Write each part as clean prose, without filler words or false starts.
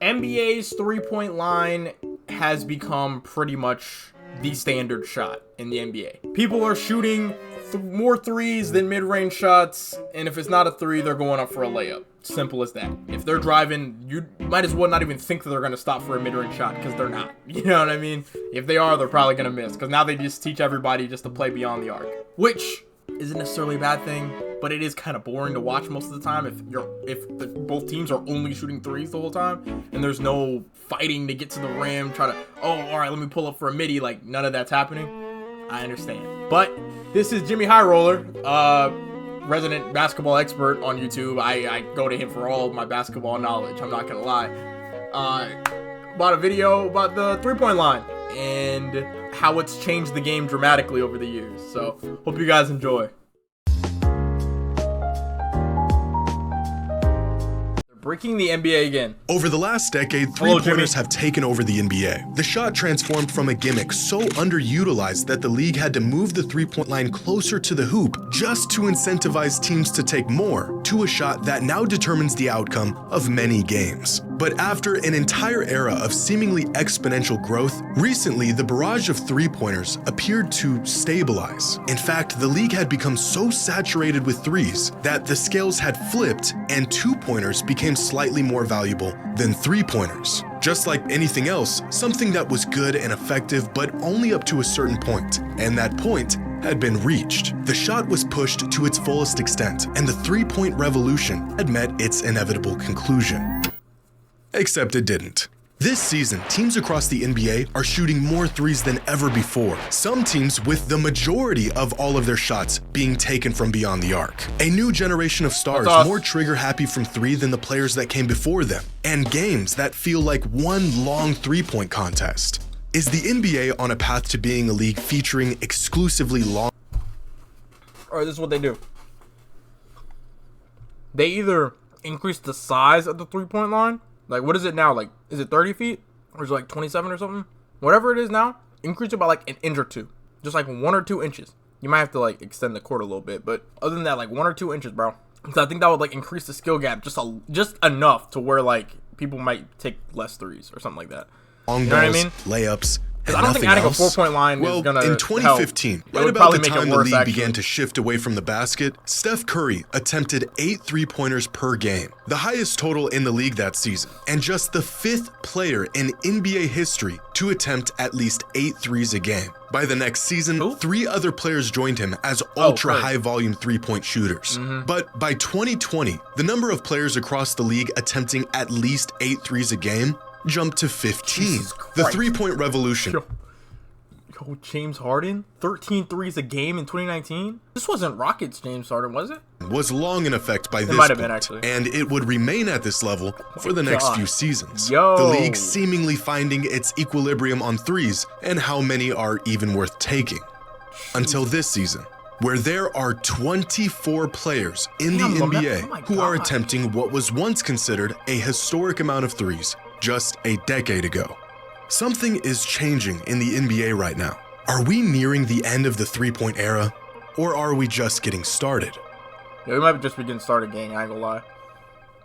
NBA's three-point line has become pretty much the standard shot in the NBA. People are shooting more threes than mid-range shots, and if it's not a three, they're going up for a layup. Simple as that. If they're driving, you might as well not even think that they're going to stop for a mid-range shot, because they're not. You know what I mean? If they are, they're probably going to miss, because now they just teach everybody just to play beyond the arc, which isn't necessarily a bad thing, but it is kind of boring to watch most of the time if both teams are only shooting threes the whole time, and there's no fighting to get to the rim, try to, oh, all right, let me pull up for a midi. Like, none of that's happening. I understand. But this is Jimmy High Roller, resident basketball expert on YouTube. I go to him for all of my basketball knowledge, I'm not gonna lie. About a video about the three-point line and how it's changed the game dramatically over the years. So hope you guys enjoy. Breaking the NBA again. Over the last decade, three-pointers have taken over the NBA. The shot transformed from a gimmick so underutilized that the league had to move the three-point line closer to the hoop just to incentivize teams to take more, to a shot that now determines the outcome of many games. But after an entire era of seemingly exponential growth, recently the barrage of three-pointers appeared to stabilize. In fact, the league had become so saturated with threes that the scales had flipped and two-pointers became slightly more valuable than three-pointers. Just like anything else, something that was good and effective, but only up to a certain point, and that point had been reached. The shot was pushed to its fullest extent, and the three-point revolution had met its inevitable conclusion. Except it didn't. This season, teams across the NBA are shooting more threes than ever before. Some teams with the majority of all of their shots being taken from beyond the arc. A new generation of stars more trigger happy from three than the players that came before them. And games that feel like one long three-point contest. Is the NBA on a path to being a league featuring exclusively long? Alright, this is what they do. They either increase the size of the three-point line. Like, what is it now? Like, is it 30 feet? Or is it like 27 or something? Whatever it is now, increase it by like an inch or two. Just like 1 or 2 inches. You might have to like extend the court a little bit. But other than that, like 1 or 2 inches, bro. So I think that would like increase the skill gap just enough to where like people might take less threes or something like that. Long you know balls, what I mean? Layups, and I don't think adding else. a 4-point line is gonna in 2015, right about the time the league began to shift away from the basket, Steph Curry attempted 8 three-pointers per game, the highest total in the league that season, and just the 5th player in NBA history to attempt at least 8 threes a game. By the next season, 3 other players joined him as ultra-high-volume three-point shooters. But by 2020, the number of players across the league attempting at least 8 threes a game jumped to 15. The three-point revolution. Yo, James Harden? 13 threes a game in 2019? This wasn't Rockets James Harden, was it? Was long in effect by this point, actually. And it would remain at this level for the next few seasons. Yo. The league seemingly finding its equilibrium on threes and how many are even worth taking. Until this season, where there are 24 players in the NBA who are attempting what was once considered a historic amount of threes just a decade ago. Something is changing in the NBA right now. Are we nearing the end of the three-point era, or are we just getting started? Yeah, we might just be getting started, gang, I ain't gonna lie.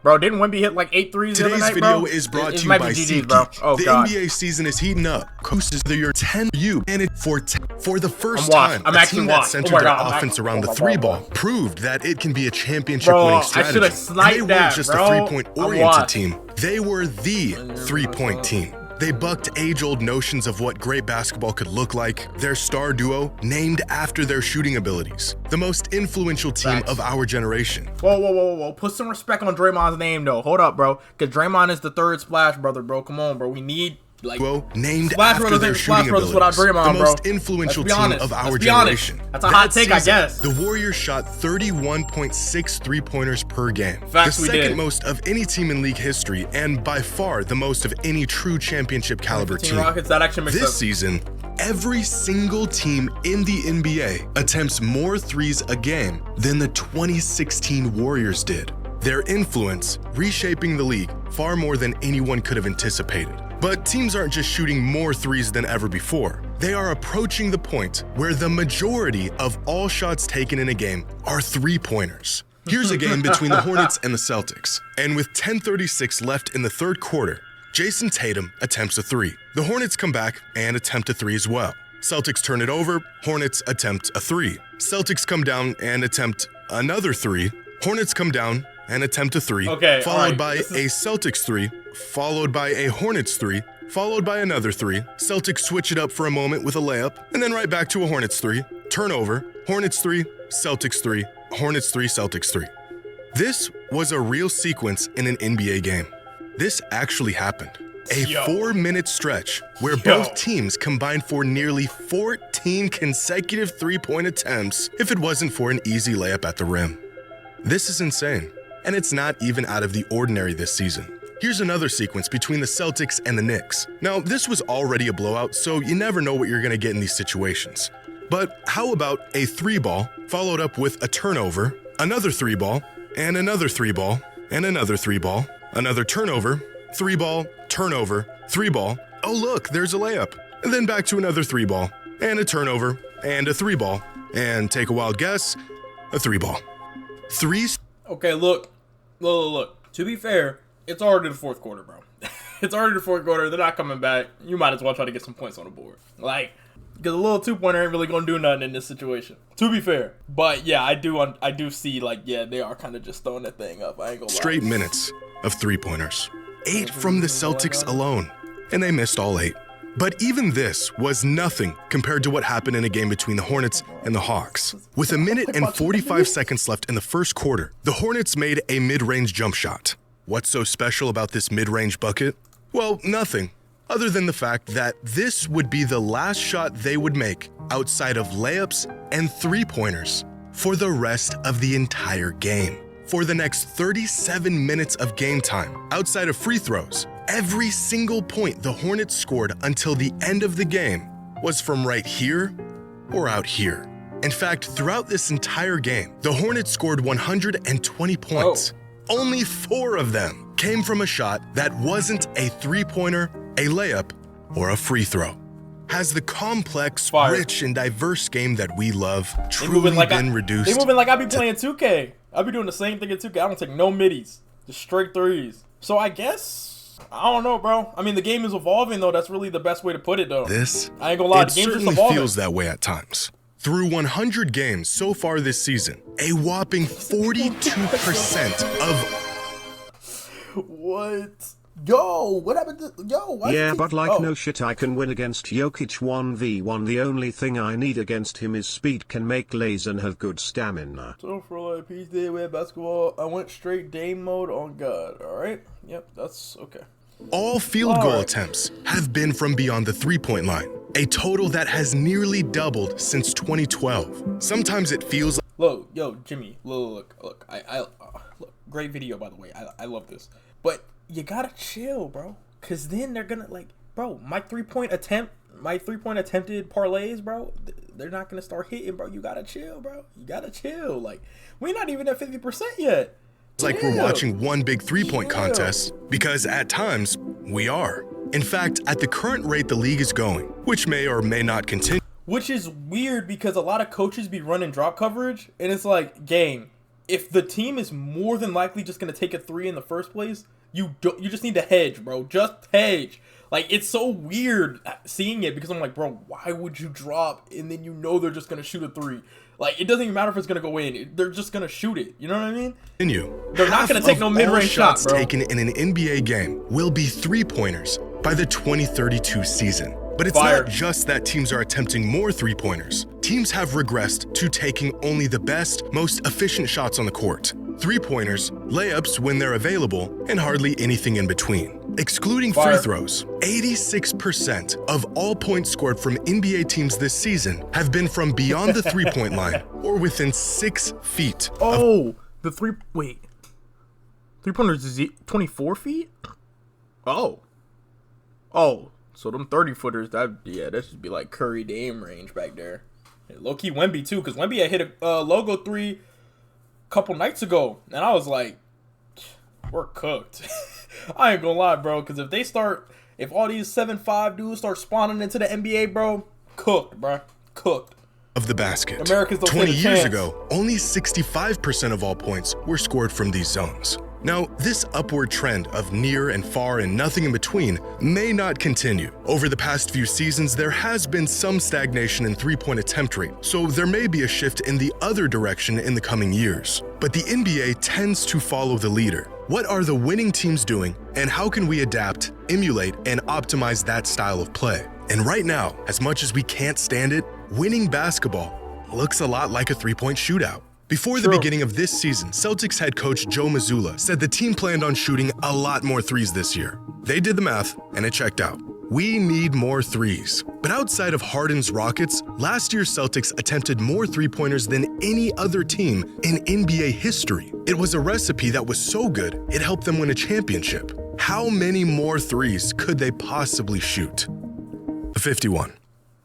Bro, didn't Wemby hit like 8 threes the other night, bro? Today's video is brought to you by SeatGeek. Oh, the God. NBA season is heating up. Coast is your 10U, and it for the first I'm time, a team that centered their offense around the three ball proved that it can be a championship-winning strategy. And they weren't just a three-point-oriented team. They were the three-point team. They bucked age-old notions of what great basketball could look like. Their star duo, named after their shooting abilities. The most influential team of our generation. Whoa. Put some respect on Draymond's name, though. Hold up, bro. Because Draymond is the third Splash Brother, bro. Come on, bro. We need, like, named Splash after Brothers their ain't Splash shooting Brothers abilities. without Draymond, the bro. most influential team of our Let's be generation. Honest. That's a hot take, I guess. The Warriors shot 31.6 three-pointers per game. Facts, the second most of any team in league history, and by far the most of any true championship caliber team. Rockets, that actually makes this sense. Season, every single team in the NBA attempts more threes a game than the 2016 Warriors did. Their influence reshaping the league far more than anyone could have anticipated. But teams aren't just shooting more threes than ever before. They are approaching the point where the majority of all shots taken in a game are three-pointers. Here's a game between the Hornets and the Celtics. And with 10:36 left in the third quarter, Jason Tatum attempts a three. The Hornets come back and attempt a three as well. Celtics turn it over, Hornets attempt a three. Celtics come down and attempt another three. Hornets come down and attempt a three, followed by a Celtics three, followed by a Hornets three, followed by another three. Celtics switch it up for a moment with a layup, and then right back to a Hornets three. Turnover, Hornets three, Celtics three, Hornets three, Celtics three. This was a real sequence in an NBA game. This actually happened. A 4-minute stretch where both teams combined for nearly 14 consecutive three-point attempts if it wasn't for an easy layup at the rim. This is insane, and it's not even out of the ordinary this season. Here's another sequence between the Celtics and the Knicks. Now, this was already a blowout, so you never know what you're gonna get in these situations. But how about a three ball followed up with a turnover, another three ball, and another three ball, and another three ball, another turnover, three ball, turnover, three ball. Oh look, there's a layup. And then back to another three ball, and a turnover, and a three ball, and take a wild guess, a three ball. Threes. Okay, look. To be fair, it's already the fourth quarter, bro. It's already the fourth quarter. They're not coming back. You might as well try to get some points on the board. Like, because a little two-pointer ain't really gonna do nothing in this situation. To be fair, but yeah, I do see like they are kind of just throwing that thing up. I ain't gonna lie. Straight minutes of three-pointers. 8 from the Celtics alone, and they missed all 8. But even this was nothing compared to what happened in a game between the Hornets and the Hawks. With a minute and 45 seconds left in the first quarter, the Hornets made a mid-range jump shot. What's so special about this mid-range bucket? Well, nothing, other than the fact that this would be the last shot they would make outside of layups and three-pointers for the rest of the entire game. For the next 37 minutes of game time, outside of free throws, every single point the Hornets scored until the end of the game was from right here or out here. In fact, throughout this entire game, the Hornets scored 120 points. Only 4 of them came from a shot that wasn't a three-pointer, a layup, or a free throw. Has the complex, rich, and diverse game that we love truly been reduced? They moving like I be playing 2K. I be doing the same thing in 2K. I don't take no middies, just straight threes. So I guess, I don't know, bro. I mean, the game is evolving, though. That's really the best way to put it, though. I ain't gonna lie, the game's just evolving. It certainly feels that way at times. Through 100 games so far this season, a whopping 42% of... What? Yo, what happened to... Yo, why yeah, but like no shit, I can win against Jokic 1v1. The only thing I need against him is speed, can make lays, and have good stamina. So for like peace day with basketball, I went straight Dame mode on God, alright? Yep, that's okay. All field goal attempts have been from beyond the three-point line, a total that has nearly doubled since 2012. Sometimes it feels like... Look, yo, Jimmy, look, look, great video, by the way. I love this. But you gotta chill, bro. Cause then they're gonna bro, my three-point attempted parlays, bro, they're not gonna start hitting, bro. You gotta chill, bro. You gotta chill. Like, we're not even at 50% yet. It's like we're watching one big three-point contest, because at times, we are. In fact, at the current rate the league is going, which may or may not continue. Which is weird because a lot of coaches be running drop coverage, and it's like, gang, if the team is more than likely just gonna take a three in the first place, you just need to hedge, bro. Just hedge. Like, it's so weird seeing it because I'm like, bro, why would you drop and then you know they're just gonna shoot a three? Like, it doesn't even matter if it's gonna go in. They're just gonna shoot it. You know what I mean? They're not gonna take no mid-range shots, bro. Taken in an NBA game will be three-pointers by the 2032 season. But it's not just that teams are attempting more three-pointers. Teams have regressed to taking only the best, most efficient shots on the court. Three-pointers, layups when they're available, and hardly anything in between. Excluding free throws, 86% of all points scored from NBA teams this season have been from beyond the three-point line or within 6 feet. Three-pointers is 24 feet? Oh, so them 30-footers, that should be like Curry Dame range back there. Low-key Wemby, too, because Wemby had hit a logo three a couple nights ago, and I was like, we're cooked. I ain't gonna lie, bro, because if all these 7'5" dudes start spawning into the NBA, bro, cooked, bro, cooked. Of the basket. Americans don't 20 years ago, only 65% of all points were scored from these zones. Now, this upward trend of near and far and nothing in between may not continue. Over the past few seasons, there has been some stagnation in three-point attempt rate, so there may be a shift in the other direction in the coming years. But the NBA tends to follow the leader. What are the winning teams doing, and how can we adapt, emulate, and optimize that style of play? And right now, as much as we can't stand it, winning basketball looks a lot like a three-point shootout. Before the beginning of this season, Celtics head coach Joe Mazzulla said the team planned on shooting a lot more threes this year. They did the math, and it checked out. We need more threes. But outside of Harden's Rockets, last year's Celtics attempted more three-pointers than any other team in NBA history. It was a recipe that was so good, it helped them win a championship. How many more threes could they possibly shoot? 51.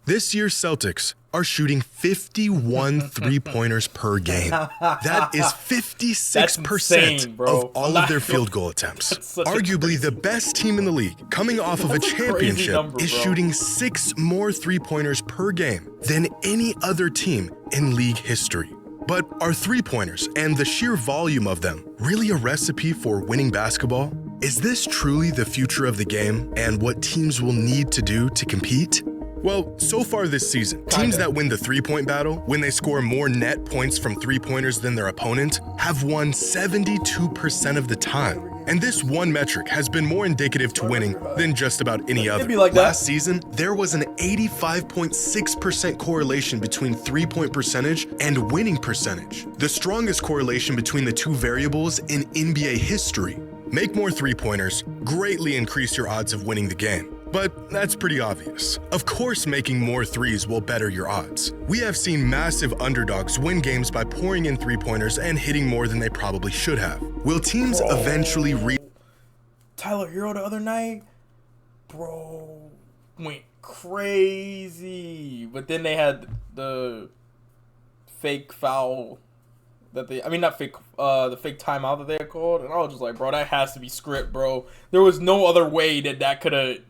This year's Celtics are shooting 51 three-pointers per game. That is 56% of all of their field goal attempts. Arguably the best team in the league, coming off of a championship, is shooting 6 more three-pointers per game than any other team in league history. But are three-pointers and the sheer volume of them really a recipe for winning basketball? Is this truly the future of the game and what teams will need to do to compete? Well, so far this season, teams that win the three-point battle, when they score more net points from three-pointers than their opponent, have won 72% of the time. And this one metric has been more indicative to winning than just about any other. Last season, there was an 85.6% correlation between three-point percentage and winning percentage, the strongest correlation between the two variables in NBA history. Make more three-pointers, greatly increase your odds of winning the game. But that's pretty obvious. Of course, making more threes will better your odds. We have seen massive underdogs win games by pouring in three-pointers and hitting more than they probably should have. Will teams eventually Tyler Hero the other night, bro, went crazy. But then they had the fake foul that they, not fake, the fake timeout that they had called. And I was just like, bro, that has to be script, bro. There was no other way that could have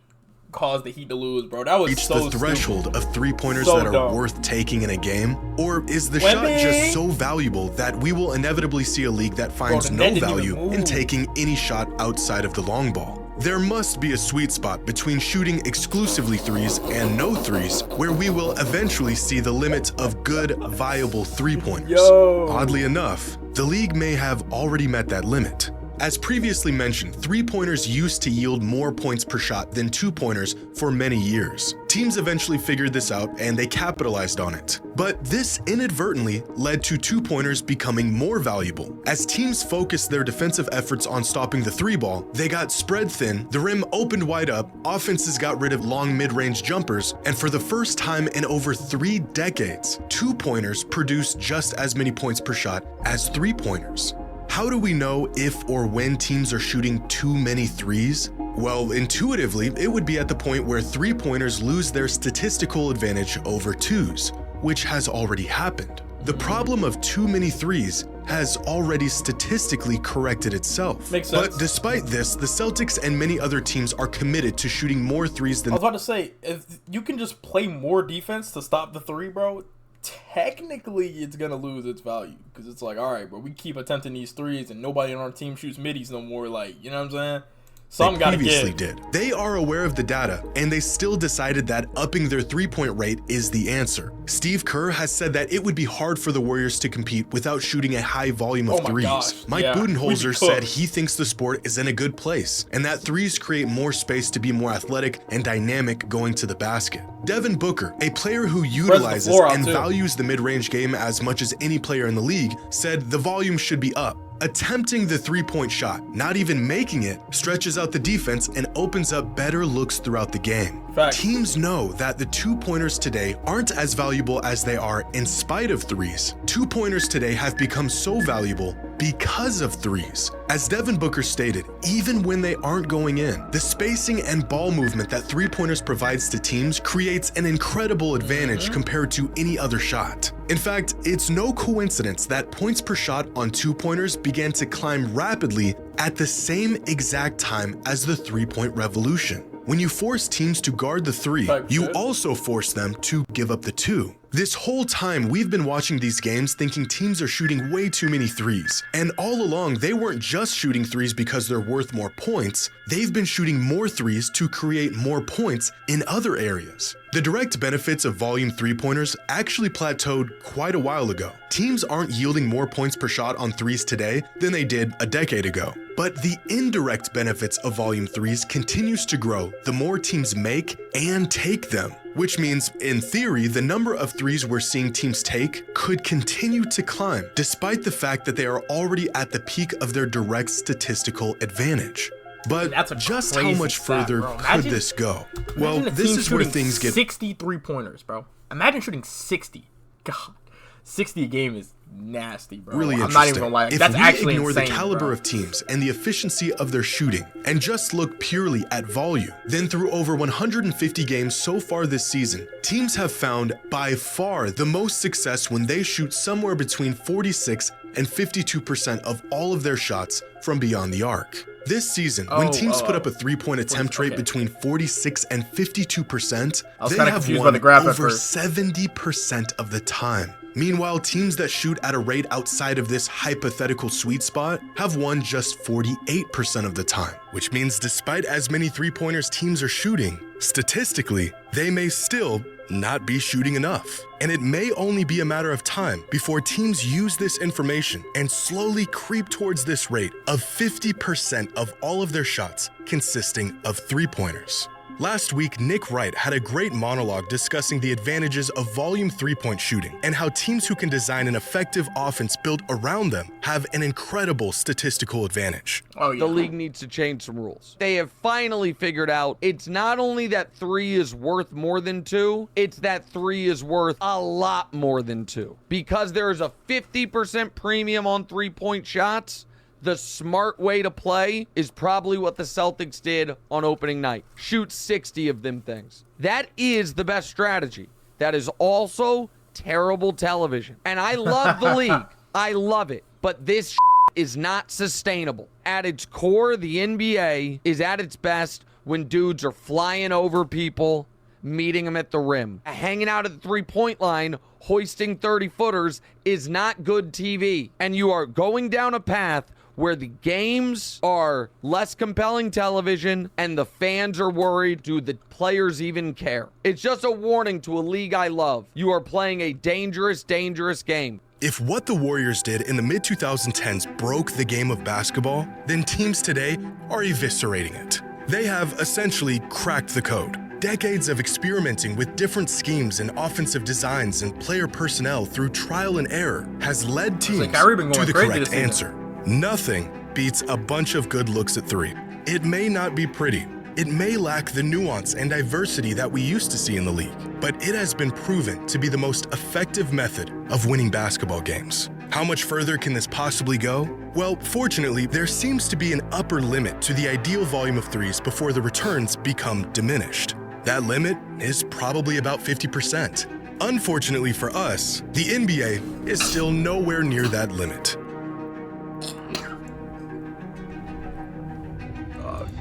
caused the Heat to lose, bro. That was reach so the threshold stupid. of three-pointers So that are dumb. worth taking in a game? Or is the shot just so valuable that we will inevitably see a league that finds the no net didn't value even move. in taking any shot outside of the long ball? There must be a sweet spot between shooting exclusively threes and no threes, where we will eventually see the limit of good, viable three-pointers. Yo. Oddly enough, the league may have already met that limit. As previously mentioned, three-pointers used to yield more points per shot than two-pointers for many years. Teams eventually figured this out and they capitalized on it. But this inadvertently led to two-pointers becoming more valuable. As teams focused their defensive efforts on stopping the three ball, they got spread thin, the rim opened wide up, offenses got rid of long mid-range jumpers, and for the first time in over 3 decades, two-pointers produced just as many points per shot as three-pointers. How do we know if or when teams are shooting too many threes? Well, intuitively, it would be at the point where three-pointers lose their statistical advantage over twos, which has already happened. The problem of too many threes has already statistically corrected itself. Makes sense. But despite this, the Celtics and many other teams are committed to shooting more threes than I was about to say, if you can just play more defense to stop the three, bro, technically it's gonna lose its value, because it's like, all right, bro, we keep attempting these threes and nobody on our team shoots middies no more. Like, you know what I'm saying? Some gotta previously give. did. They are aware of the data, and they still decided that upping their three-point rate is the answer. Steve Kerr has said that it would be hard for the Warriors to compete without shooting a high volume of Oh my threes. gosh, Mike yeah, Budenholzer we'd be said cooked. he thinks the sport is in a good place, and that threes create more space to be more athletic and dynamic going to the basket. Devin Booker, a player who utilizes floor out and too. values the mid-range game as much as any player in the league, said the volume should be up. Attempting the three-point shot, not even making it, stretches out the defense and opens up better looks throughout the game. Facts. Teams know that the two-pointers today aren't as valuable as they are in spite of threes. Two-pointers today have become so valuable because of threes. As Devin Booker stated, even when they aren't going in, the spacing and ball movement that three-pointers provides to teams creates an incredible advantage compared to any other shot. In fact, it's no coincidence that points per shot on two-pointers began to climb rapidly at the same exact time as the three-point revolution. When you force teams to guard the three, Type you shit. also force them to give up the two. This whole time, we've been watching these games thinking teams are shooting way too many threes. And all along, they weren't just shooting threes because they're worth more points. They've been shooting more threes to create more points in other areas. The direct benefits of volume three-pointers actually plateaued quite a while ago. Teams aren't yielding more points per shot on threes today than they did a decade ago. But the indirect benefits of volume threes continues to grow the more teams make and take them. Which means, in theory, the number of threes we're seeing teams take could continue to climb, despite the fact that they are already at the peak of their direct statistical advantage. But just how much further could this go? Well, this is where things get 60 3-pointers, bro. Imagine shooting 60. God, 60 a game is nasty, bro. Really interesting. I'm not even gonna lie. If that's we actually ignore insane, the caliber bro. of teams and the efficiency of their shooting and just look purely at volume, then through over 150 games so far this season, teams have found by far the most success when they shoot somewhere between 46 and 52% of all of their shots from beyond the arc. This season, when teams put up a three-point attempt rate between 46 and 52%, they have won over 70% of the time. Meanwhile, teams that shoot at a rate outside of this hypothetical sweet spot have won just 48% of the time, which means despite as many three-pointers teams are shooting, statistically, they may still not be shooting enough. And it may only be a matter of time before teams use this information and slowly creep towards this rate of 50% of all of their shots consisting of three-pointers. Last week, Nick Wright had a great monologue discussing the advantages of volume three-point shooting and how teams who can design an effective offense built around them have an incredible statistical advantage. The league needs to change some rules. They have finally figured out it's not only that 3 is worth more than 2, it's that 3 is worth a lot more than 2. Because there is a 50% premium on three-point shots, the smart way to play is probably what the Celtics did on opening night. Shoot 60 of them things. That is the best strategy. That is also terrible television. And I love the league. I love it. But this is not sustainable. At its core, the NBA is at its best when dudes are flying over people, meeting them at the rim. Hanging out at the three-point line, hoisting 30-footers is not good TV. And you are going down a path where the games are less compelling television and the fans are worried, do the players even care? It's just a warning to a league I love. You are playing a dangerous, dangerous game. If what the Warriors did in the mid-2010s broke the game of basketball, then teams today are eviscerating it. They have essentially cracked the code. Decades of experimenting with different schemes and offensive designs and player personnel through trial and error has led teams to the correct answer. Nothing beats a bunch of good looks at three. It may not be pretty. It may lack the nuance and diversity that we used to see in the league, but it has been proven to be the most effective method of winning basketball games. How much further can this possibly go? Well, fortunately, there seems to be an upper limit to the ideal volume of threes before the returns become diminished. That limit is probably about 50%. Unfortunately for us, the NBA is still nowhere near that limit.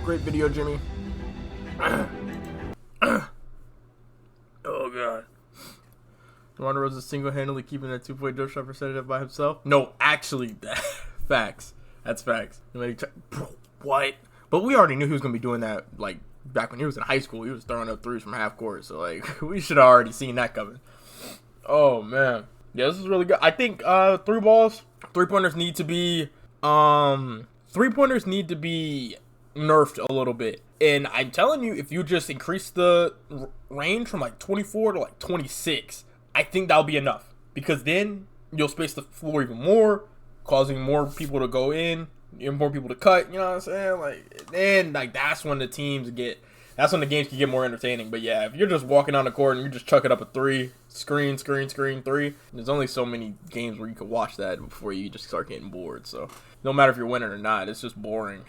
Great video, Jimmy. Oh, God. DeMar DeRozan is single-handedly keeping that two-point jump shot percentage by himself? No, actually, facts. That's facts. What? But we already knew he was going to be doing that, like, back when he was in high school. He was throwing up threes from half court, so, like, we should have already seen that coming. Oh, man. Yeah, this is really good. I think three-pointers need to be, nerfed a little bit. And I'm telling you, if you just increase the range from like 24 to like 26, I think that'll be enough. Because then you'll space the floor even more, causing more people to go in, and more people to cut, you know what I'm saying? Like, then like that's when the games can get more entertaining. But yeah, if you're just walking on the court and you're just chucking up a three, screen, three, there's only so many games where you can watch that before you just start getting bored. So no matter if you're winning or not, it's just boring.